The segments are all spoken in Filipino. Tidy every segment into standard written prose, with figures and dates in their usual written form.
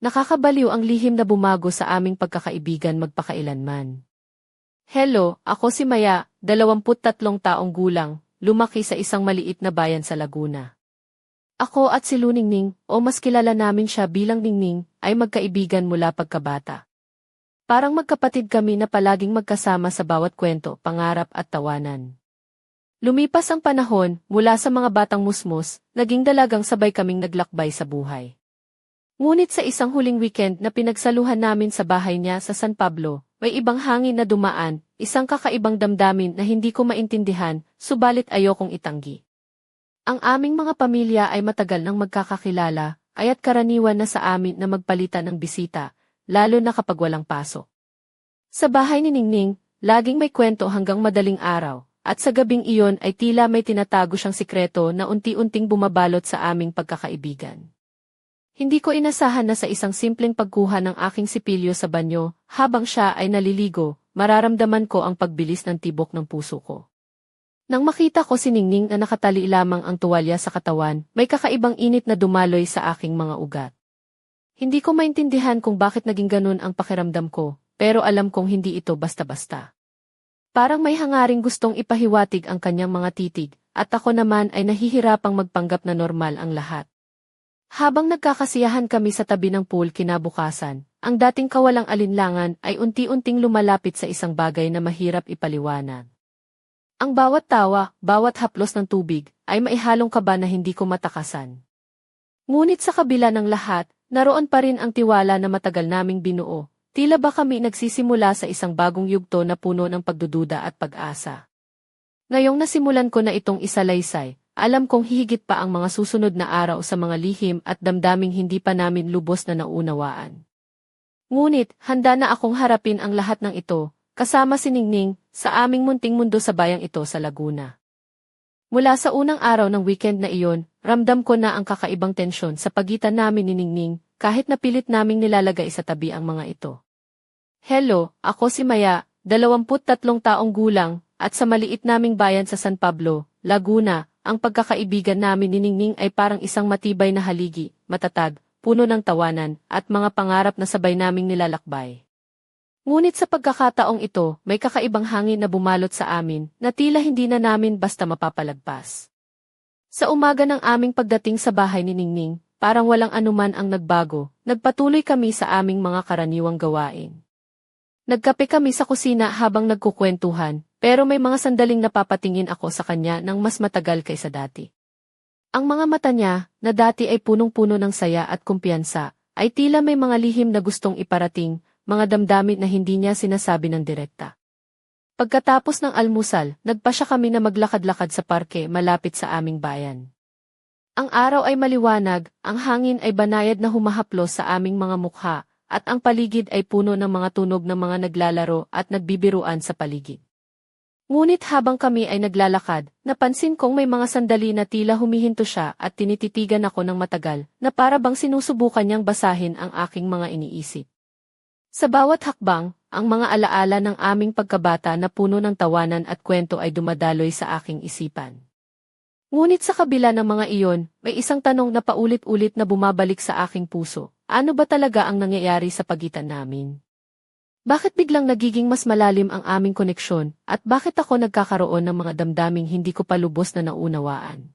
Nakakabaliw ang lihim na bumago sa aming pagkakaibigan magpakailanman. Hello, ako si Maya, 23 taong gulang, lumaki sa isang maliit na bayan sa Laguna. Ako at si Luningning, o mas kilala namin siya bilang Ningning, ay magkaibigan mula pagkabata. Parang magkapatid kami na palaging magkasama sa bawat kwento, pangarap at tawanan. Lumipas ang panahon, mula sa mga batang musmos, naging dalagang sabay kaming naglakbay sa buhay. Ngunit sa isang huling weekend na pinagsaluhan namin sa bahay niya sa San Pablo, may ibang hangin na dumaan, isang kakaibang damdamin na hindi ko maintindihan, subalit ayokong itanggi. Ang aming mga pamilya ay matagal nang magkakakilala, kaya't karaniwan na sa amin na magpalitan ng bisita, lalo na kapag walang pasok. Sa bahay ni Ningning, laging may kwento hanggang madaling araw, at sa gabing iyon ay tila may tinatago siyang sikreto na unti-unting bumabalot sa aming pagkakaibigan. Hindi ko inasahan na sa isang simpleng pagkuha ng aking sipilyo sa banyo, habang siya ay naliligo, mararamdaman ko ang pagbilis ng tibok ng puso ko. Nang makita ko si Ningning na nakatali lamang ang tuwalya sa katawan, may kakaibang init na dumaloy sa aking mga ugat. Hindi ko maintindihan kung bakit naging ganun ang pakiramdam ko, pero alam kong hindi ito basta-basta. Parang may hangaring gustong ipahiwatig ang kanyang mga titig, at ako naman ay nahihirapang magpanggap na normal ang lahat. Habang nagkakasiyahan kami sa tabi ng pool kinabukasan, ang dating kawalang alinlangan ay unti-unting lumalapit sa isang bagay na mahirap ipaliwanag. Ang bawat tawa, bawat haplos ng tubig, ay maihalong kaba na hindi ko matakasan. Ngunit sa kabila ng lahat, naroon pa rin ang tiwala na matagal naming binuo, tila ba kami nagsisimula sa isang bagong yugto na puno ng pagdududa at pag-asa. Ngayong nasimulan ko na itong isalaysay, alam kong hihigit pa ang mga susunod na araw sa mga lihim at damdaming hindi pa namin lubos na naunawaan. Ngunit, handa na akong harapin ang lahat ng ito, kasama si Ningning, sa aming munting mundo sa bayang ito sa Laguna. Mula sa unang araw ng weekend na iyon, ramdam ko na ang kakaibang tensyon sa pagitan namin ni Ningning, kahit napilit naming nilalagay sa tabi ang mga ito. Hello, ako si Maya, 23 taong gulang, at sa maliit naming bayan sa San Pablo, Laguna, ang pagkakaibigan namin ni Ningning ay parang isang matibay na haligi, matatag, puno ng tawanan, at mga pangarap na sabay naming nilalakbay. Ngunit sa pagkakataong ito, may kakaibang hangin na bumalot sa amin, na tila hindi na namin basta mapapalagpas. Sa umaga ng aming pagdating sa bahay ni Ningning, parang walang anuman ang nagbago, nagpatuloy kami sa aming mga karaniwang gawain. Nagkape kami sa kusina habang nagkukwentuhan, pero may mga sandaling napapatingin ako sa kanya ng mas matagal kaysa dati. Ang mga mata niya, na dati ay punong-puno ng saya at kumpiyansa, ay tila may mga lihim na gustong iparating, mga damdamin na hindi niya sinasabi ng direkta. Pagkatapos ng almusal, nagpasya kami na maglakad-lakad sa parke malapit sa aming bayan. Ang araw ay maliwanag, ang hangin ay banayad na humahaplos sa aming mga mukha, at ang paligid ay puno ng mga tunog ng mga naglalaro at nagbibiruan sa paligid. Ngunit habang kami ay naglalakad, napansin kong may mga sandali na tila humihinto siya at tinititigan ako ng matagal, na para bang sinusubukan niyang basahin ang aking mga iniisip. Sa bawat hakbang, ang mga alaala ng aming pagkabata na puno ng tawanan at kwento ay dumadaloy sa aking isipan. Ngunit sa kabila ng mga iyon, may isang tanong na paulit-ulit na bumabalik sa aking puso. Ano ba talaga ang nangyayari sa pagitan namin? Bakit biglang nagiging mas malalim ang aming koneksyon, at bakit ako nagkakaroon ng mga damdaming hindi ko pa lubos na naunawaan?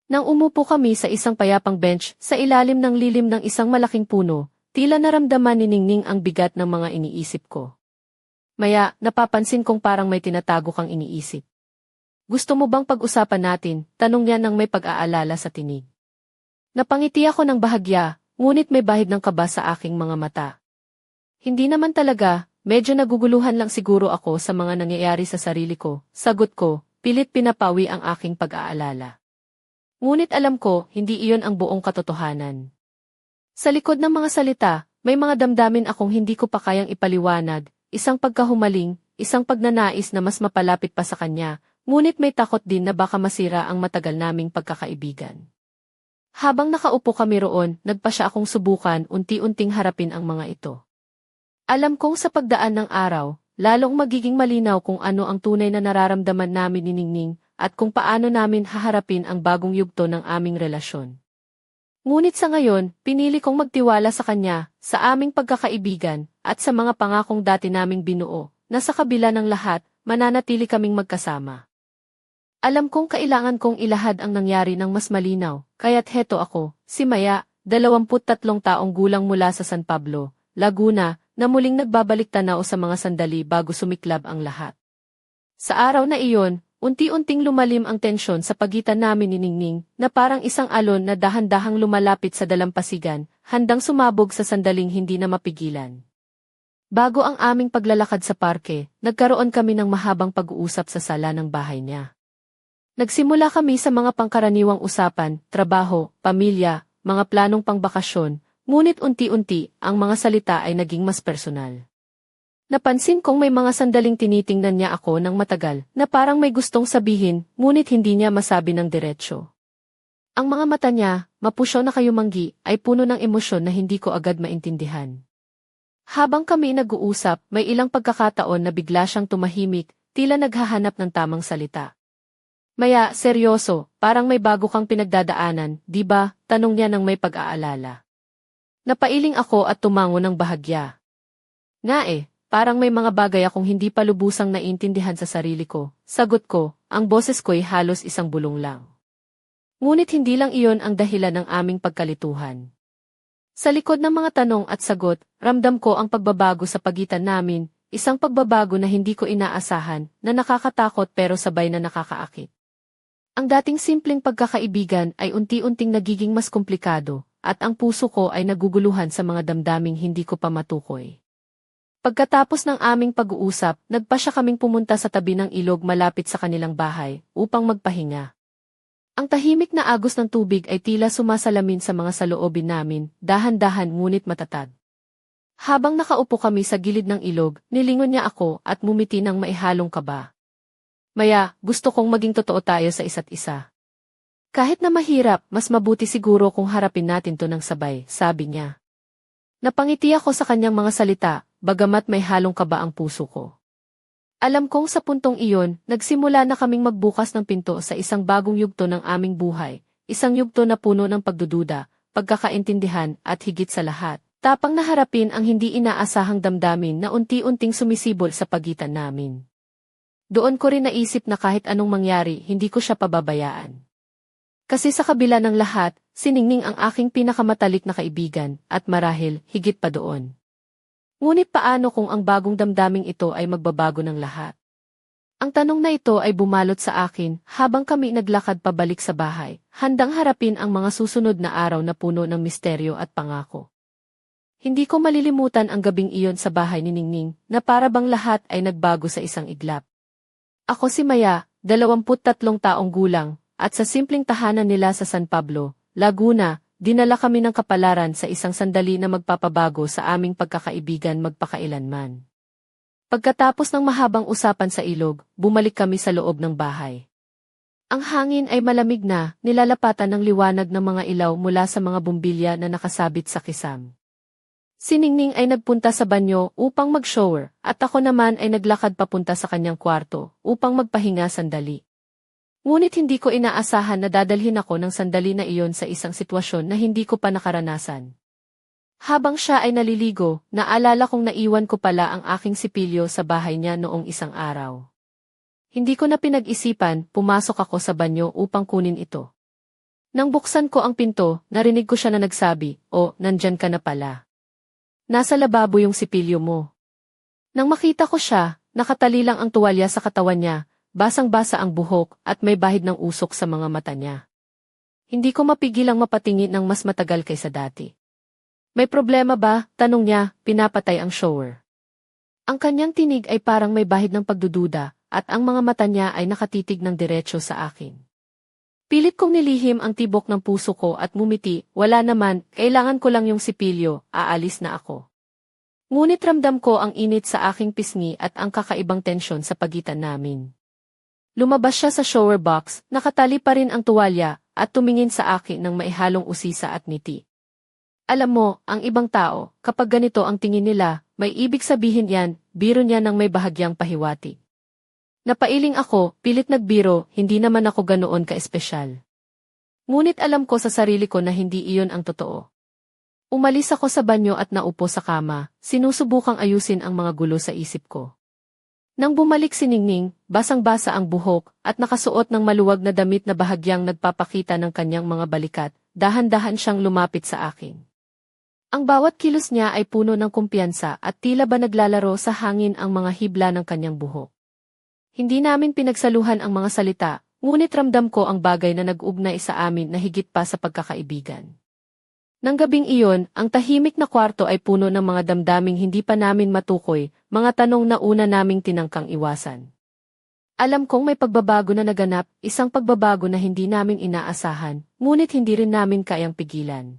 Nang umupo kami sa isang payapang bench sa ilalim ng lilim ng isang malaking puno, tila naramdaman ni Ningning ang bigat ng mga iniisip ko. Maya, napapansin kong parang may tinatago kang iniisip. Gusto mo bang pag-usapan natin? Tanong niya nang may pag-aalala sa tinig. Napangiti ako ng bahagya, ngunit may bahid ng kaba sa aking mga mata. Hindi naman talaga, medyo naguguluhan lang siguro ako sa mga nangyayari sa sarili ko, sagot ko, pilit pinapawi ang aking pag-aalala. Ngunit alam ko, hindi iyon ang buong katotohanan. Sa likod ng mga salita, may mga damdamin akong hindi ko pa kayang ipaliwanag, isang pagkahumaling, isang pagnanais na mas mapalapit pa sa kanya, ngunit may takot din na baka masira ang matagal naming pagkakaibigan. Habang nakaupo kami roon, nagpasya akong subukan unti-unting harapin ang mga ito. Alam kong sa pagdaan ng araw, lalong magiging malinaw kung ano ang tunay na nararamdaman namin ni Ningning at kung paano namin haharapin ang bagong yugto ng aming relasyon. Ngunit sa ngayon, pinili kong magtiwala sa kanya, sa aming pagkakaibigan, at sa mga pangakong dati naming binuo, na sa kabila ng lahat, mananatili kaming magkasama. Alam kong kailangan kong ilahad ang nangyari ng mas malinaw, kaya't heto ako, si Maya, 23 taong gulang mula sa San Pablo, Laguna, na muling nagbabalik tanaw sa mga sandali bago sumiklab ang lahat. Sa araw na iyon, unti-unting lumalim ang tensyon sa pagitan namin ni Ningning, na parang isang alon na dahan-dahang lumalapit sa dalampasigan, handang sumabog sa sandaling hindi na mapigilan. Bago ang aming paglalakad sa parke, nagkaroon kami ng mahabang pag-uusap sa sala ng bahay niya. Nagsimula kami sa mga pangkaraniwang usapan, trabaho, pamilya, mga planong pangbakasyon, ngunit unti-unti, ang mga salita ay naging mas personal. Napansin kong may mga sandaling tinitingnan niya ako ng matagal, na parang may gustong sabihin, ngunit hindi niya masabi ng diretsyo. Ang mga mata niya, mapusyaw na kayumanggi, ay puno ng emosyon na hindi ko agad maintindihan. Habang kami nag-uusap, may ilang pagkakataon na bigla siyang tumahimik, tila naghahanap ng tamang salita. Maya, seryoso, parang may bago kang pinagdadaanan, di ba? Tanong niya ng may pag-aalala. Napailing ako at tumango ng bahagya. Nga parang may mga bagay akong hindi pa lubusang naiintindihan sa sarili ko. Sagot ko, ang boses ko'y halos isang bulong lang. Ngunit hindi lang iyon ang dahilan ng aming pagkalituhan. Sa likod ng mga tanong at sagot, ramdam ko ang pagbabago sa pagitan namin, isang pagbabago na hindi ko inaasahan, na nakakatakot pero sabay na nakakaakit. Ang dating simpleng pagkakaibigan ay unti-unting nagiging mas komplikado, at ang puso ko ay naguguluhan sa mga damdaming hindi ko pa matukoy. Pagkatapos ng aming pag-uusap, nagpa siya kaming pumunta sa tabi ng ilog malapit sa kanilang bahay, upang magpahinga. Ang tahimik na agos ng tubig ay tila sumasalamin sa mga saloobin namin, dahan-dahan ngunit matatag. Habang nakaupo kami sa gilid ng ilog, nilingon niya ako at mumiti ng maihalong kaba. Maya, gusto kong maging totoo tayo sa isa't isa. Kahit na mahirap, mas mabuti siguro kung harapin natin to ng sabay, sabi niya. Napangiti ako sa kanyang mga salita, bagamat may halong kaba ang puso ko. Alam kong sa puntong iyon, nagsimula na kaming magbukas ng pinto sa isang bagong yugto ng aming buhay, isang yugto na puno ng pagdududa, pagkakaintindihan at higit sa lahat, tapang na harapin ang hindi inaasahang damdamin na unti-unting sumisibol sa pagitan namin. Doon ko rin naisip na kahit anong mangyari, hindi ko siya pababayaan. Kasi sa kabila ng lahat, si Ningning ang aking pinakamatalik na kaibigan, at marahil, higit pa doon. Ngunit paano kung ang bagong damdaming ito ay magbabago ng lahat? Ang tanong na ito ay bumalot sa akin, habang kami naglakad pabalik sa bahay, handang harapin ang mga susunod na araw na puno ng misteryo at pangako. Hindi ko malilimutan ang gabing iyon sa bahay ni Ningning, na para bang lahat ay nagbago sa isang iglap. Ako si Maya, 23 taong gulang, at sa simpleng tahanan nila sa San Pablo, Laguna, dinala kami ng kapalaran sa isang sandali na magpapabago sa aming pagkakaibigan magpakailanman. Pagkatapos ng mahabang usapan sa ilog, bumalik kami sa loob ng bahay. Ang hangin ay malamig na, nilalapatan ng liwanag ng mga ilaw mula sa mga bumbilya na nakasabit sa kisam. Si Ningning ay nagpunta sa banyo upang mag-shower, at ako naman ay naglakad papunta sa kanyang kwarto upang magpahinga sandali. Ngunit hindi ko inaasahan na dadalhin ako ng sandali na iyon sa isang sitwasyon na hindi ko pa nakaranasan. Habang siya ay naliligo, naalala kong naiwan ko pala ang aking sipilyo sa bahay niya noong isang araw. Hindi ko na pinag-isipan, pumasok ako sa banyo upang kunin ito. Nang buksan ko ang pinto, narinig ko siya na nagsabi, "Oh, nandyan ka na pala. Nasa lababo yung sipilyo mo." Nang makita ko siya, nakatali lang ang tuwalya sa katawan niya, basang-basa ang buhok at may bahid ng usok sa mga mata niya. Hindi ko mapigilang mapatingin ng mas matagal kaysa dati. "May problema ba?" tanong niya, pinapatay ang shower. Ang kanyang tinig ay parang may bahid ng pagdududa, at ang mga mata niya ay nakatitig ng diretso sa akin. Pilit kong nilihim ang tibok ng puso ko at ngumiti, "Wala naman, kailangan ko lang yung sipilyo, aalis na ako." Ngunit ramdam ko ang init sa aking pisngi at ang kakaibang tensyon sa pagitan namin. Lumabas siya sa shower box, nakatali pa rin ang tuwalya, at tumingin sa akin ng maihalong usisa at ngiti. Alam mo, ang ibang tao, kapag ganito ang tingin nila, may ibig sabihin yan, biro niya ng may bahagyang pahiwatig. Napailing ako, pilit nagbiro, hindi naman ako ganoon ka-espesyal. Ngunit alam ko sa sarili ko na hindi iyon ang totoo. Umalis ako sa banyo at naupo sa kama, sinusubukang ayusin ang mga gulo sa isip ko. Nang bumalik si Ningning, basang-basa ang buhok at nakasuot ng maluwag na damit na bahagyang nagpapakita ng kanyang mga balikat, dahan-dahan siyang lumapit sa akin. Ang bawat kilos niya ay puno ng kumpiyansa at tila ba naglalaro sa hangin ang mga hibla ng kanyang buhok. Hindi namin pinagsaluhan ang mga salita, ngunit ramdam ko ang bagay na nag-ugnay sa amin na higit pa sa pagkakaibigan. Nang gabing iyon, ang tahimik na kwarto ay puno ng mga damdaming hindi pa namin matukoy, mga tanong na una naming tinangkang iwasan. Alam kong may pagbabago na naganap, isang pagbabago na hindi namin inaasahan, ngunit hindi rin namin kayang pigilan.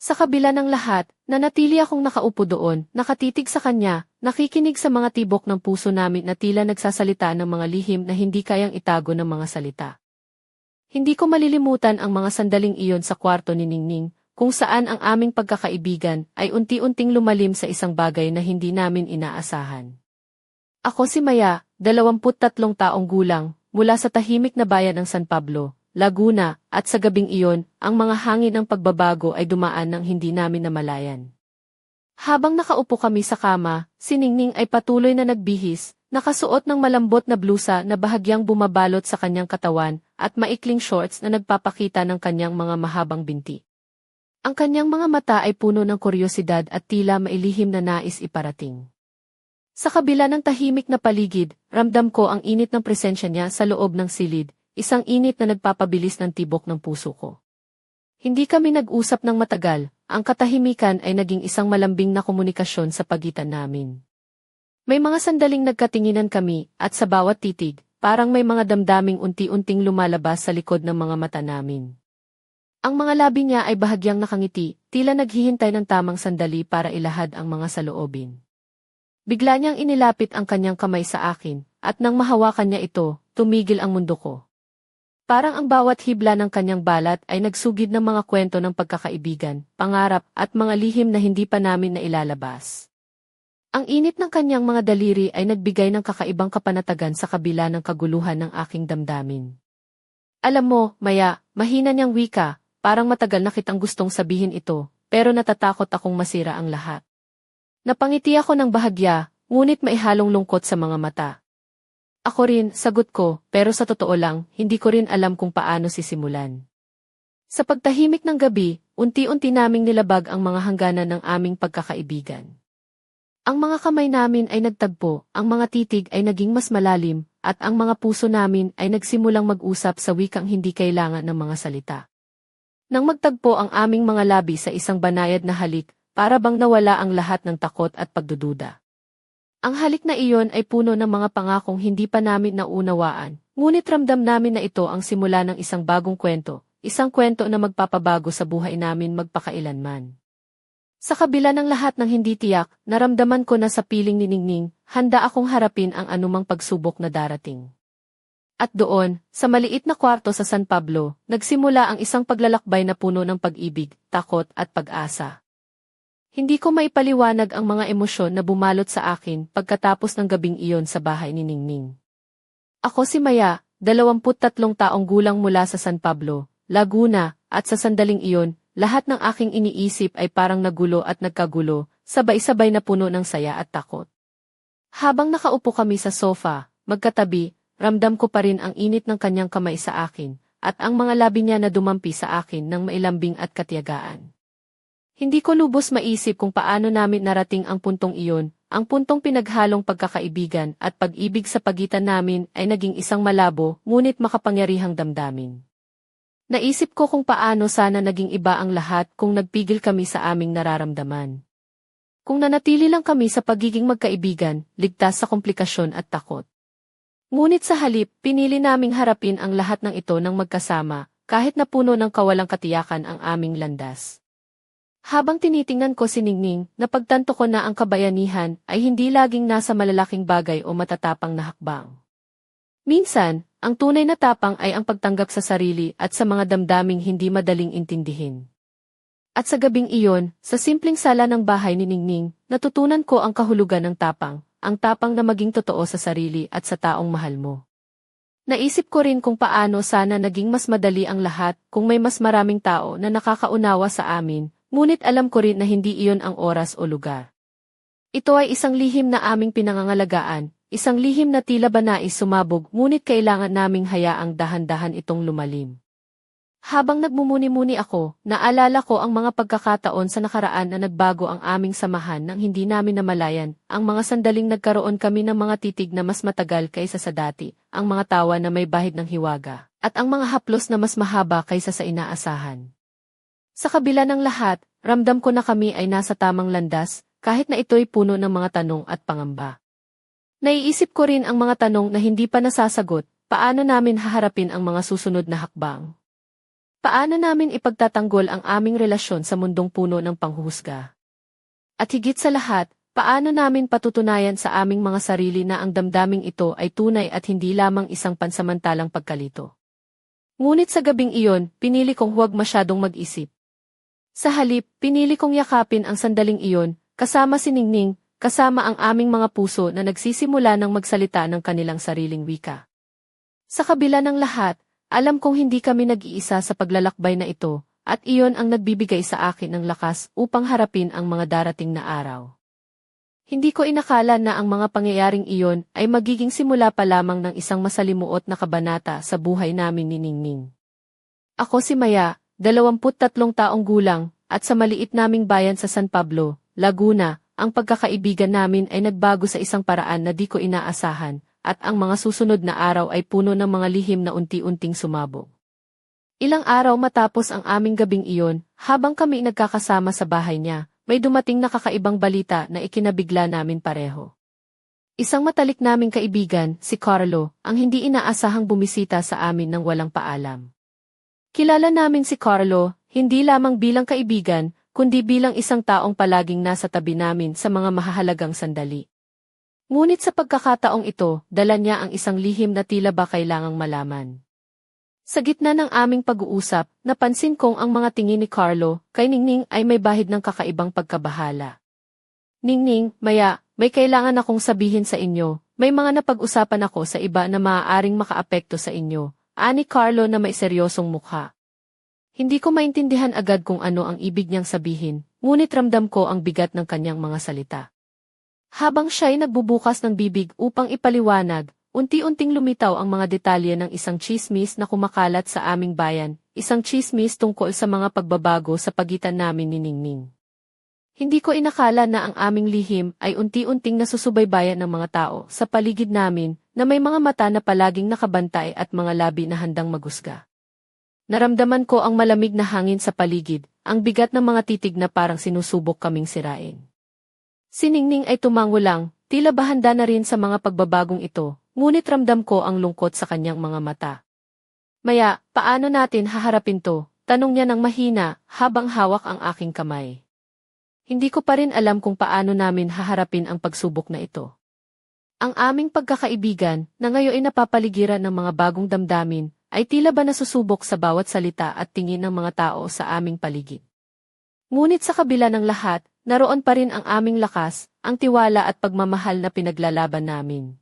Sa kabila ng lahat, nanatili akong nakaupo doon, nakatitig sa kanya, nakikinig sa mga tibok ng puso namin na tila nagsasalita ng mga lihim na hindi kayang itago ng mga salita. Hindi ko malilimutan ang mga sandaling iyon sa kwarto ni Ningning, kung saan ang aming pagkakaibigan ay unti-unting lumalim sa isang bagay na hindi namin inaasahan. Ako si Maya, 23 taong gulang, mula sa tahimik na bayan ng San Pablo, Laguna, at sa gabing iyon, ang mga hangin ng pagbabago ay dumaan ng hindi namin namalayan. Habang nakaupo kami sa kama, si Ningning ay patuloy na nagbihis, nakasuot ng malambot na blusa na bahagyang bumabalot sa kanyang katawan at maikling shorts na nagpapakita ng kanyang mga mahabang binti. Ang kanyang mga mata ay puno ng kuryosidad at tila mailihim na nais iparating. Sa kabila ng tahimik na paligid, ramdam ko ang init ng presensya niya sa loob ng silid, isang init na nagpapabilis ng tibok ng puso ko. Hindi kami nag-usap ng matagal, ang katahimikan ay naging isang malambing na komunikasyon sa pagitan namin. May mga sandaling nagkatinginan kami, at sa bawat titig, parang may mga damdaming unti-unting lumalabas sa likod ng mga mata namin. Ang mga labi niya ay bahagyang nakangiti, tila naghihintay ng tamang sandali para ilahad ang mga saloobin. Bigla niyang inilapit ang kanyang kamay sa akin, at nang mahawakan niya ito, tumigil ang mundo ko. Parang ang bawat hibla ng kanyang balat ay nagsugid ng mga kwento ng pagkakaibigan, pangarap, at mga lihim na hindi pa namin nailalabas. Ang init ng kanyang mga daliri ay nagbigay ng kakaibang kapanatagan sa kabila ng kaguluhan ng aking damdamin. Alam mo, Maya, mahina niyang wika, parang matagal na kitang gustong sabihin ito, pero natatakot akong masira ang lahat. Napangiti ako ng bahagya, ngunit may halong lungkot sa mga mata. Ako rin, sagot ko, pero sa totoo lang, hindi ko rin alam kung paano sisimulan. Sa pagtahimik ng gabi, unti-unti naming nilabag ang mga hangganan ng aming pagkakaibigan. Ang mga kamay namin ay nagtagpo, ang mga titig ay naging mas malalim, at ang mga puso namin ay nagsimulang mag-usap sa wikang hindi kailangan ng mga salita. Nang magtagpo ang aming mga labi sa isang banayad na halik, para bang nawala ang lahat ng takot at pagdududa. Ang halik na iyon ay puno ng mga pangakong hindi pa namin naunawaan, ngunit ramdam namin na ito ang simula ng isang bagong kwento, isang kwento na magpapabago sa buhay namin magpakailanman. Sa kabila ng lahat ng hindi tiyak, naramdaman ko na sa piling ni Ningning, handa akong harapin ang anumang pagsubok na darating. At doon, sa maliit na kwarto sa San Pablo, nagsimula ang isang paglalakbay na puno ng pag-ibig, takot at pag-asa. Hindi ko maipaliwanag ang mga emosyon na bumalot sa akin pagkatapos ng gabing iyon sa bahay ni Ningning. Ako si Maya, 23 taong gulang mula sa San Pablo, Laguna, at sa sandaling iyon, lahat ng aking iniisip ay parang nagulo at nagkagulo, sabay-sabay na puno ng saya at takot. Habang nakaupo kami sa sofa, magkatabi, ramdam ko pa rin ang init ng kanyang kamay sa akin, at ang mga labi niya na dumampi sa akin ng mailambing at katiyagaan. Hindi ko lubos maisip kung paano namin narating ang puntong iyon, ang puntong pinaghalong pagkakaibigan at pag-ibig sa pagitan namin ay naging isang malabo ngunit makapangyarihang damdamin. Naisip ko kung paano sana naging iba ang lahat kung nagpigil kami sa aming nararamdaman. Kung nanatili lang kami sa pagiging magkaibigan, ligtas sa komplikasyon at takot. Ngunit sa halip, pinili naming harapin ang lahat ng ito ng magkasama, kahit na puno ng kawalang katiyakan ang aming landas. Habang tinitingnan ko si Ningning, napagtanto ko na ang kabayanihan ay hindi laging nasa malalaking bagay o matatapang na hakbang. Minsan, ang tunay na tapang ay ang pagtanggap sa sarili at sa mga damdaming hindi madaling intindihin. At sa gabing iyon, sa simpleng sala ng bahay ni Ningning, natutunan ko ang kahulugan ng tapang, ang tapang na maging totoo sa sarili at sa taong mahal mo. Naisip ko rin kung paano sana naging mas madali ang lahat kung may mas maraming tao na nakakaunawa sa amin, ngunit alam ko rin na hindi iyon ang oras o lugar. Ito ay isang lihim na aming pinangangalagaan, isang lihim na tila ba nais sumabog ngunit kailangan naming hayaang dahan-dahan itong lumalim. Habang nagmumuni-muni ako, naalala ko ang mga pagkakataon sa nakaraan na nagbago ang aming samahan nang hindi namin namalayan, ang mga sandaling nagkaroon kami ng mga titig na mas matagal kaysa sa dati, ang mga tawa na may bahid ng hiwaga, at ang mga haplos na mas mahaba kaysa sa inaasahan. Sa kabila ng lahat, ramdam ko na kami ay nasa tamang landas, kahit na ito'y puno ng mga tanong at pangamba. Naiisip ko rin ang mga tanong na hindi pa nasasagot, paano namin haharapin ang mga susunod na hakbang? Paano namin ipagtatanggol ang aming relasyon sa mundong puno ng panghuhusga? At higit sa lahat, paano namin patutunayan sa aming mga sarili na ang damdaming ito ay tunay at hindi lamang isang pansamantalang pagkalito? Ngunit sa gabing iyon, pinili kong huwag masyadong mag-isip. Sa halip, pinili kong yakapin ang sandaling iyon, kasama si Ningning, kasama ang aming mga puso na nagsisimula ng magsalita ng kanilang sariling wika. Sa kabila ng lahat, alam kong hindi kami nag-iisa sa paglalakbay na ito, at iyon ang nagbibigay sa akin ng lakas upang harapin ang mga darating na araw. Hindi ko inakala na ang mga pangyayaring iyon ay magiging simula pa lamang ng isang masalimuot na kabanata sa buhay namin ni Ningning. Ako si Maya, 23 taong gulang, at sa maliit naming bayan sa San Pablo, Laguna, ang pagkakaibigan namin ay nagbago sa isang paraan na di ko inaasahan, at ang mga susunod na araw ay puno ng mga lihim na unti-unting sumabog. Ilang araw matapos ang aming gabing iyon, habang kami nagkakasama sa bahay niya, may dumating na kakaibang balita na ikinabigla namin pareho. Isang matalik naming kaibigan, si Carlo, ang hindi inaasahang bumisita sa amin ng walang paalam. Kilala namin si Carlo, hindi lamang bilang kaibigan, kundi bilang isang taong palaging nasa tabi namin sa mga mahahalagang sandali. Ngunit sa pagkakataong ito, dala niya ang isang lihim na tila ba kailangang malaman. Sa gitna ng aming pag-uusap, napansin kong ang mga tingin ni Carlo kay Ningning ay may bahid ng kakaibang pagkabahala. Ningning, Maya, may kailangan akong sabihin sa inyo, may mga napag-usapan ako sa iba na maaaring makaapekto sa inyo, ani Carlo na may seryosong mukha. Hindi ko maintindihan agad kung ano ang ibig niyang sabihin, ngunit ramdam ko ang bigat ng kanyang mga salita. Habang siya'y nagbubukas ng bibig upang ipaliwanag, unti-unting lumitaw ang mga detalye ng isang tsismis na kumakalat sa aming bayan, isang tsismis tungkol sa mga pagbabago sa pagitan namin ni Ningning. Hindi ko inakala na ang aming lihim ay unti-unting nasusubaybayan ng mga tao sa paligid namin na may mga mata na palaging nakabantay at mga labi na handang magusga. Naramdaman ko ang malamig na hangin sa paligid, ang bigat ng mga titig na parang sinusubok kaming sirain. Si Ningning ay tumango lang, tila ba handa na rin sa mga pagbabagong ito, ngunit ramdam ko ang lungkot sa kanyang mga mata. Maya, paano natin haharapin to? Tanong niya ng mahina, habang hawak ang aking kamay. Hindi ko pa rin alam kung paano namin haharapin ang pagsubok na ito. Ang aming pagkakaibigan, na ngayon ay napapaligiran ng mga bagong damdamin, ay tila ba nasusubok sa bawat salita at tingin ng mga tao sa aming paligid. Ngunit sa kabila ng lahat, naroon pa rin ang aming lakas, ang tiwala at pagmamahal na pinaglalaban namin.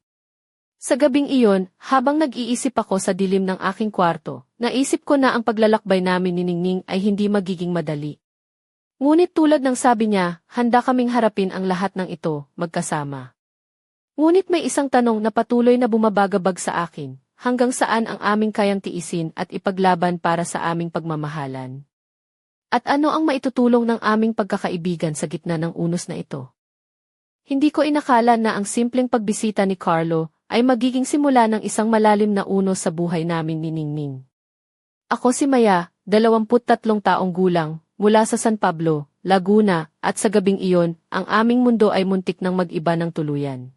Sa gabing iyon, habang nag-iisip ako sa dilim ng aking kwarto, naisip ko na ang paglalakbay namin ni Ningning ay hindi magiging madali. Ngunit tulad ng sabi niya, handa kaming harapin ang lahat ng ito, magkasama. Ngunit may isang tanong na patuloy na bumabagabag sa akin, hanggang saan ang aming kayang tiisin at ipaglaban para sa aming pagmamahalan? At ano ang maitutulong ng aming pagkakaibigan sa gitna ng unos na ito? Hindi ko inakala na ang simpleng pagbisita ni Carlo ay magiging simula ng isang malalim na unos sa buhay namin ni Ningning. Ako si Maya, 23 taong gulang, mula sa San Pablo, Laguna, at sa gabing iyon, ang aming mundo ay muntik ng mag-iba ng tuluyan.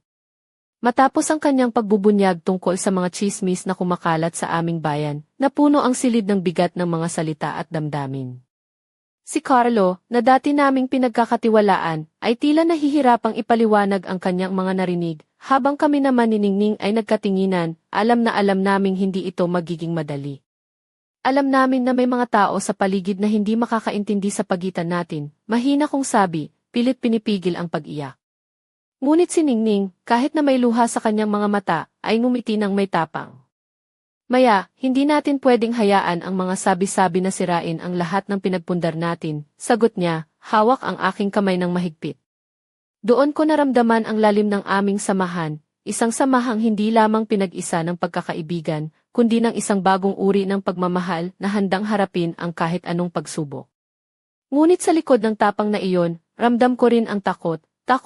Matapos ang kanyang pagbubunyag tungkol sa mga tsismis na kumakalat sa aming bayan, napuno ang silid ng bigat ng mga salita at damdamin. Si Carlo, na dati naming pinagkakatiwalaan, ay tila nahihirapang ipaliwanag ang kanyang mga narinig, habang kami naman ni Ningning ay nagkatinginan, alam na alam naming hindi ito magiging madali. Alam namin na may mga tao sa paligid na hindi makakaintindi sa pagitan natin, mahina kong sabi, pilit pinipigil ang pag-iyak. Ngunit si Ningning, kahit na may luha sa kanyang mga mata, ay ngumiti ng may tapang. Maya, hindi natin pwedeng hayaan ang mga sabi-sabi na sirain ang lahat ng pinagpundar natin, sagot niya, hawak ang aking kamay ng mahigpit. Doon ko naramdaman ang lalim ng aming samahan, isang samahang hindi lamang pinag-isa ng pagkakaibigan, kundi ng isang bagong uri ng pagmamahal na handang harapin ang kahit anong pagsubok. Ngunit sa likod ng tapang na iyon, ramdam ko rin ang takot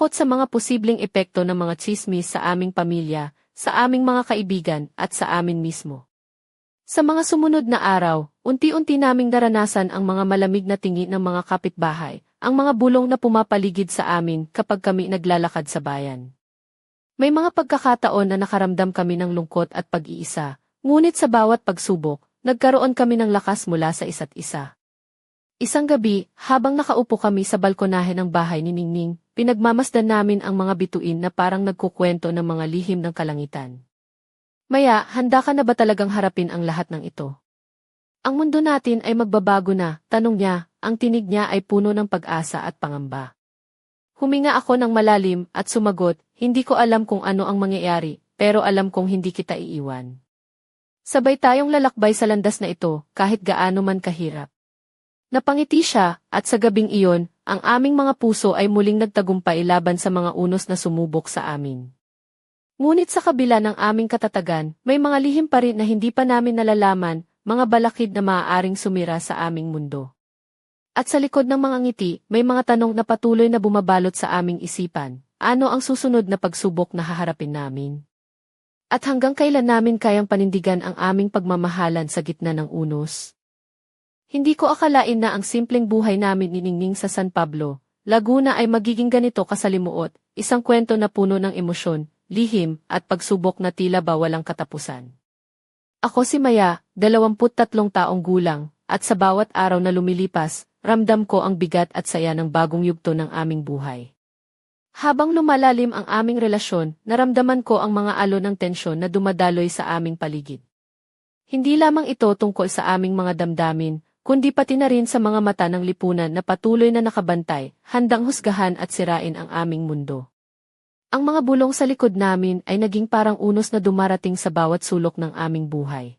sa mga posibleng epekto ng mga tsismis sa aming pamilya, sa aming mga kaibigan at sa amin mismo. Sa mga sumunod na araw, unti-unti naming naranasan ang mga malamig na tingin ng mga kapitbahay, ang mga bulong na pumapaligid sa amin kapag kami naglalakad sa bayan. May mga pagkakataon na nakaramdam kami ng lungkot at pag-iisa, ngunit sa bawat pagsubok, nagkaroon kami ng lakas mula sa isa't isa. Isang gabi, habang nakaupo kami sa balkonahe ng bahay ni Ningning, pinagmamasdan namin ang mga bituin na parang nagkukwento ng mga lihim ng kalangitan. Maya, handa ka na ba talagang harapin ang lahat ng ito? Ang mundo natin ay magbabago na, tanong niya, ang tinig niya ay puno ng pag-asa at pangamba. Huminga ako ng malalim at sumagot, hindi ko alam kung ano ang mangyayari, pero alam kong hindi kita iiwan. Sabay tayong lalakbay sa landas na ito, kahit gaano man kahirap. Napangiti siya, at sa gabing iyon, ang aming mga puso ay muling nagtagumpay laban sa mga unos na sumubok sa amin. Ngunit sa kabila ng aming katatagan, may mga lihim pa rin na hindi pa namin nalalaman, mga balakid na maaaring sumira sa aming mundo. At sa likod ng mga ngiti, may mga tanong na patuloy na bumabalot sa aming isipan. Ano ang susunod na pagsubok na haharapin namin? At hanggang kailan namin kayang panindigan ang aming pagmamahalan sa gitna ng unos? Hindi ko akalain na ang simpleng buhay namin ni Ningning sa San Pablo, Laguna ay magiging ganito kasalimuot, isang kwento na puno ng emosyon, lihim, at pagsubok na tila ba walang katapusan. Ako si Maya, 23 taong gulang, at sa bawat araw na lumilipas, ramdam ko ang bigat at saya ng bagong yugto ng aming buhay. Habang lumalalim ang aming relasyon, naramdaman ko ang mga alon ng tensyon na dumadaloy sa aming paligid. Hindi lamang ito tungkol sa aming mga damdamin, kundi pati na rin sa mga mata ng lipunan na patuloy na nakabantay, handang husgahan at sirain ang aming mundo. Ang mga bulong sa likod namin ay naging parang unos na dumarating sa bawat sulok ng aming buhay.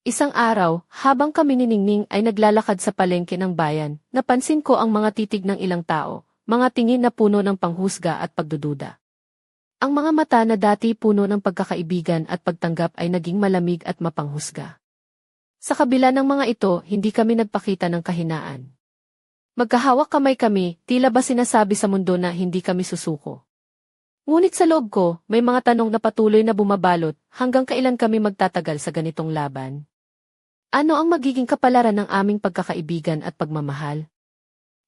Isang araw, habang kami ni Ningning ay naglalakad sa palengke ng bayan, napansin ko ang mga titig ng ilang tao, mga tingin na puno ng panghusga at pagdududa. Ang mga mata na dati puno ng pagkakaibigan at pagtanggap ay naging malamig at mapanghusga. Sa kabila ng mga ito, hindi kami nagpakita ng kahinaan. Magkahawak kamay kami, tila ba sinasabi sa mundo na hindi kami susuko. Ngunit sa loob ko, may mga tanong na patuloy na bumabalot, hanggang kailan kami magtatagal sa ganitong laban? Ano ang magiging kapalaran ng aming pagkakaibigan at pagmamahal?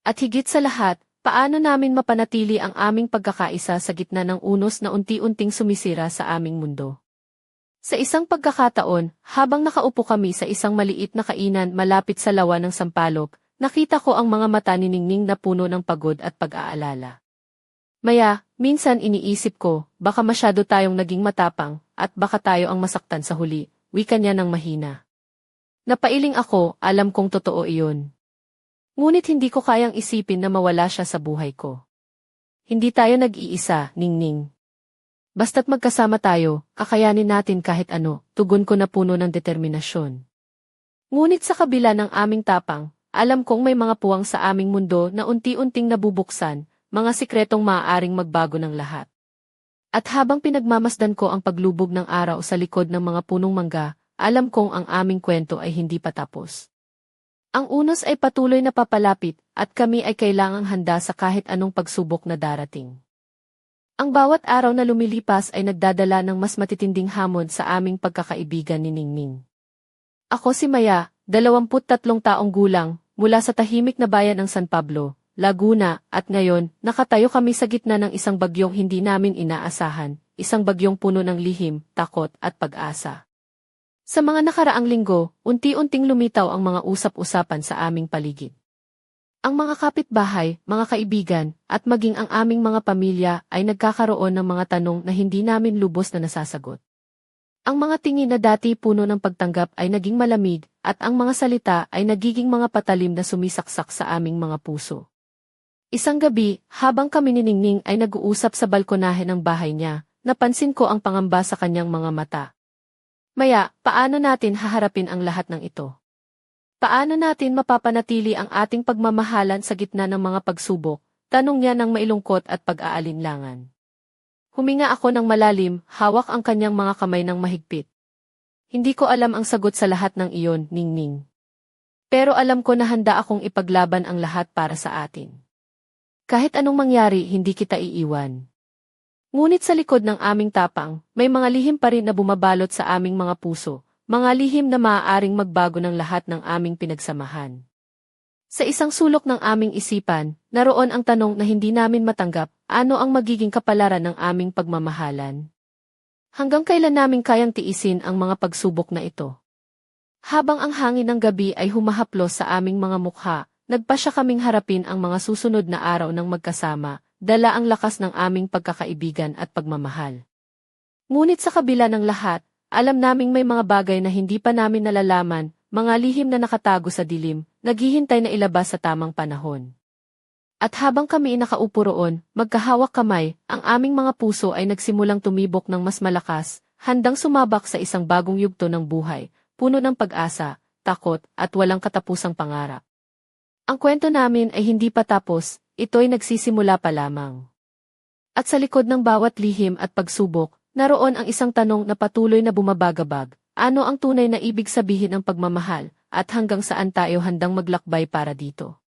At higit sa lahat, paano namin mapanatili ang aming pagkakaisa sa gitna ng unos na unti-unting sumisira sa aming mundo? Sa isang pagkakataon, habang nakaupo kami sa isang maliit na kainan malapit sa lawa ng Sampaloc, nakita ko ang mga mata ni Ningning na puno ng pagod at pag-aalala. Maya, minsan iniisip ko, baka masyado tayong naging matapang, at baka tayo ang masaktan sa huli, wika niya ng mahina. Napailing ako, alam kong totoo iyon. Ngunit hindi ko kayang isipin na mawala siya sa buhay ko. Hindi tayo nag-iisa, Ningning. Basta't magkasama tayo, kakayanin natin kahit ano, tugon ko na puno ng determinasyon. Ngunit sa kabila ng aming tapang, alam kong may mga puwang sa aming mundo na unti-unting nabubuksan, mga sikretong maaaring magbago ng lahat. At habang pinagmamasdan ko ang paglubog ng araw sa likod ng mga punong mangga, alam kong ang aming kwento ay hindi pa tapos. Ang unos ay patuloy na papalapit, at kami ay kailangang handa sa kahit anong pagsubok na darating. Ang bawat araw na lumilipas ay nagdadala ng mas matitinding hamon sa aming pagkakaibigan ni Ningning. Ako si Maya, 23 taong gulang, mula sa tahimik na bayan ng San Pablo, Laguna, at ngayon, nakatayo kami sa gitna ng isang bagyong hindi namin inaasahan, isang bagyong puno ng lihim, takot, at pag-asa. Sa mga nakaraang linggo, unti-unting lumitaw ang mga usap-usapan sa aming paligid. Ang mga kapitbahay, mga kaibigan, at maging ang aming mga pamilya ay nagkakaroon ng mga tanong na hindi namin lubos na nasasagot. Ang mga tingin na dati puno ng pagtanggap ay naging malamig, at ang mga salita ay nagiging mga patalim na sumisaksak sa aming mga puso. Isang gabi, habang kami ni Ningning ay nag-uusap sa balkonahe ng bahay niya, napansin ko ang pangamba sa kanyang mga mata. Maya, paano natin haharapin ang lahat ng ito? Paano natin mapapanatili ang ating pagmamahalan sa gitna ng mga pagsubok? Tanong niya ng mailungkot at pag-aalinlangan. Huminga ako ng malalim, hawak ang kanyang mga kamay ng mahigpit. Hindi ko alam ang sagot sa lahat ng iyon, Ningning. Pero alam ko na handa akong ipaglaban ang lahat para sa atin. Kahit anong mangyari, hindi kita iiwan. Ngunit sa likod ng aming tapang, may mga lihim pa rin na bumabalot sa aming mga puso, mga lihim na maaaring magbago ng lahat ng aming pinagsamahan. Sa isang sulok ng aming isipan, naroon ang tanong na hindi namin matanggap, ano ang magiging kapalaran ng aming pagmamahalan? Hanggang kailan namin kayang tiisin ang mga pagsubok na ito? Habang ang hangin ng gabi ay humahaplos sa aming mga mukha, nagpasya kaming harapin ang mga susunod na araw ng magkasama, dala ang lakas ng aming pagkakaibigan at pagmamahal. Ngunit sa kabila ng lahat, alam naming may mga bagay na hindi pa namin nalalaman, mga lihim na nakatago sa dilim, naghihintay na ilabas sa tamang panahon. At habang kami nakaupo roon, magkahawak kamay, ang aming mga puso ay nagsimulang tumibok ng mas malakas, handang sumabak sa isang bagong yugto ng buhay, puno ng pag-asa, takot, at walang katapusang pangarap. Ang kwento namin ay hindi pa tapos, ito'y nagsisimula pa lamang. At sa likod ng bawat lihim at pagsubok, naroon ang isang tanong na patuloy na bumabagabag, ano ang tunay na ibig sabihin ng pagmamahal, at hanggang saan tayo handang maglakbay para dito?